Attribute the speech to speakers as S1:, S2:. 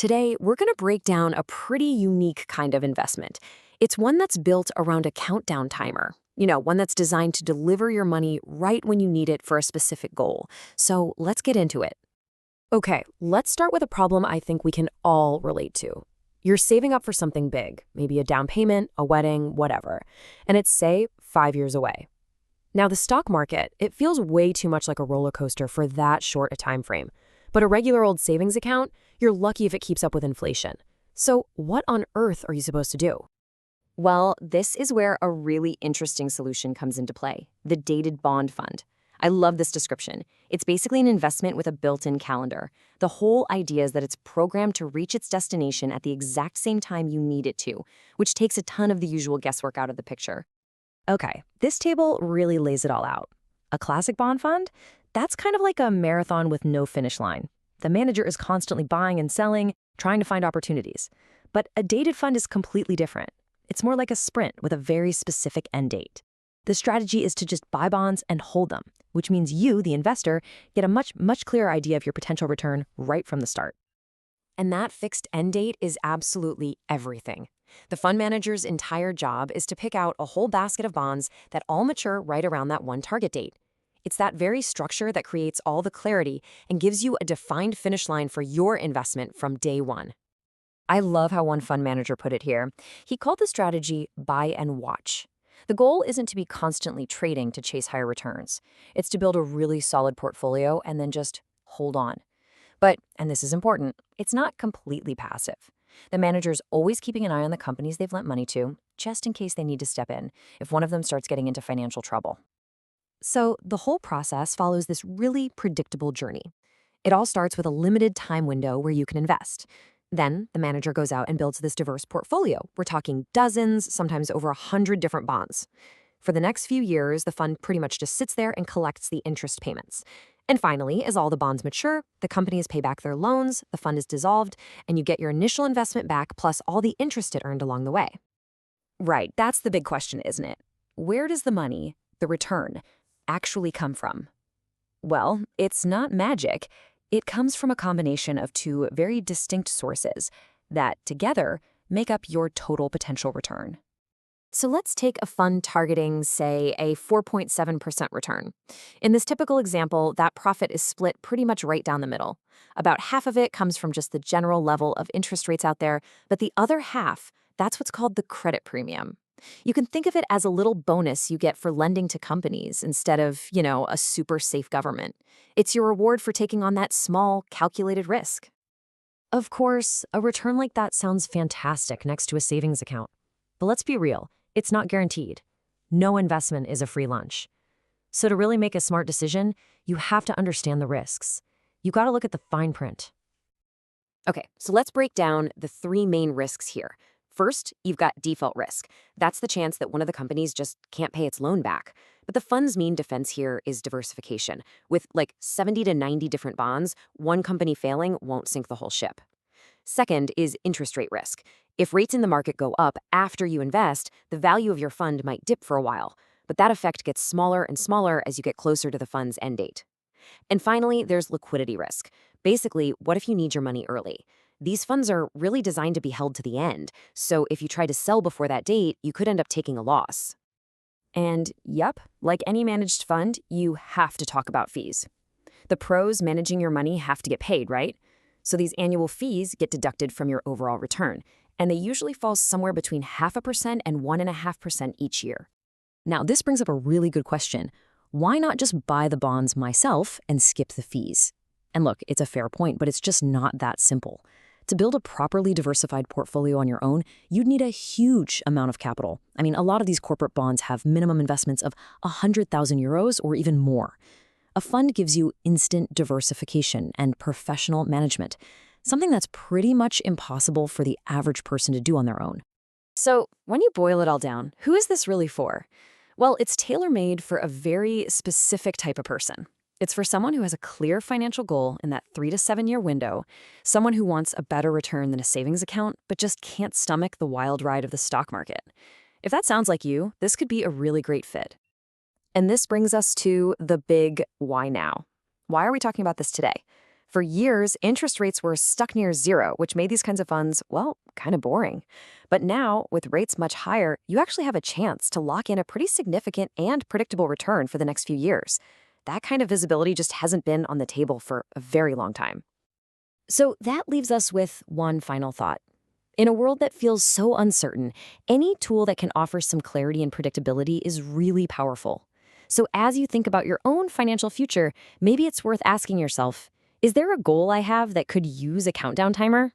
S1: Today, we're going to break down a pretty unique kind of investment. It's one that's built around a countdown timer. One that's designed to deliver your money right when you need it for a specific goal. So let's get into it. Okay, let's start with a problem I think we can all relate to. You're saving up for something big, maybe a down payment, a wedding, whatever, and it's, say, 5 years away. Now, the stock market, it feels way too much like a roller coaster for that short a time frame. But a regular old savings account, you're lucky if it keeps up with inflation. So what on earth are you supposed to do? Well, this is where a really interesting solution comes into play, the dated bond fund. I love this description. It's basically an investment with a built-in calendar. The whole idea is that it's programmed to reach its destination at the exact same time you need it to, which takes a ton of the usual guesswork out of the picture. Okay, this table really lays it all out. A classic bond fund? That's kind of like a marathon with no finish line. The manager is constantly buying and selling, trying to find opportunities. But a dated fund is completely different. It's more like a sprint with a very specific end date. The strategy is to just buy bonds and hold them, which means you, the investor, get a much clearer idea of your potential return right from the start. And that fixed end date is absolutely everything. The fund manager's entire job is to pick out a whole basket of bonds that all mature right around that one target date. It's that very structure that creates all the clarity and gives you a defined finish line for your investment from day one. I love how one fund manager put it here. He called the strategy buy and watch. The goal isn't to be constantly trading to chase higher returns. It's to build a really solid portfolio and then just hold on. But, and this is important, it's not completely passive. The manager's always keeping an eye on the companies they've lent money to, just in case they need to step in if one of them starts getting into financial trouble. So the whole process follows this really predictable journey. It all starts with a limited time window where you can invest. Then the manager goes out and builds this diverse portfolio. We're talking dozens, sometimes over 100 different bonds. For the next few years, the fund pretty much just sits there and collects the interest payments. And finally, as all the bonds mature, the companies pay back their loans, the fund is dissolved, and you get your initial investment back plus all the interest it earned along the way. Right, that's the big question, isn't it? Where does the money, the return, actually come from? Well, it's not magic. It comes from a combination of two very distinct sources that, together, make up your total potential return. So let's take a fund targeting, say, a 4.7% return. In this typical example, that profit is split pretty much right down the middle. About half of it comes from just the general level of interest rates out there, but the other half, that's what's called the credit premium. You can think of it as a little bonus you get for lending to companies instead of, a super safe government. It's your reward for taking on that small, calculated risk. Of course, a return like that sounds fantastic next to a savings account. But let's be real, it's not guaranteed. No investment is a free lunch. So to really make a smart decision, you have to understand the risks. You got to look at the fine print. Okay, so let's break down the three main risks here. First, you've got default risk. That's the chance that one of the companies just can't pay its loan back. But the fund's main defense here is diversification. With like 70 to 90 different bonds, one company failing won't sink the whole ship. Second is interest rate risk. If rates in the market go up after you invest, the value of your fund might dip for a while. But that effect gets smaller and smaller as you get closer to the fund's end date. And finally, there's liquidity risk. Basically, what if you need your money early? These funds are really designed to be held to the end, so if you try to sell before that date, you could end up taking a loss. And yep, like any managed fund, you have to talk about fees. The pros managing your money have to get paid, right? So these annual fees get deducted from your overall return, and they usually fall somewhere between 0.5% and 1.5% each year. Now, this brings up a really good question. Why not just buy the bonds myself and skip the fees? And look, it's a fair point, but it's just not that simple. To build a properly diversified portfolio on your own, you'd need a huge amount of capital. I mean, a lot of these corporate bonds have minimum investments of 100,000 euros or even more. A fund gives you instant diversification and professional management, something that's pretty much impossible for the average person to do on their own. So, when you boil it all down, who is this really for? Well, it's tailor-made for a very specific type of person. It's for someone who has a clear financial goal in that 3 to 7 year window, someone who wants a better return than a savings account, but just can't stomach the wild ride of the stock market. If that sounds like you, this could be a really great fit. And this brings us to the big why now. Why are we talking about this today? For years, interest rates were stuck near zero, which made these kinds of funds, well, kind of boring. But now, with rates much higher, you actually have a chance to lock in a pretty significant and predictable return for the next few years. That kind of visibility just hasn't been on the table for a very long time. So that leaves us with one final thought. In a world that feels so uncertain, any tool that can offer some clarity and predictability is really powerful. So as you think about your own financial future, maybe it's worth asking yourself, is there a goal I have that could use a countdown timer?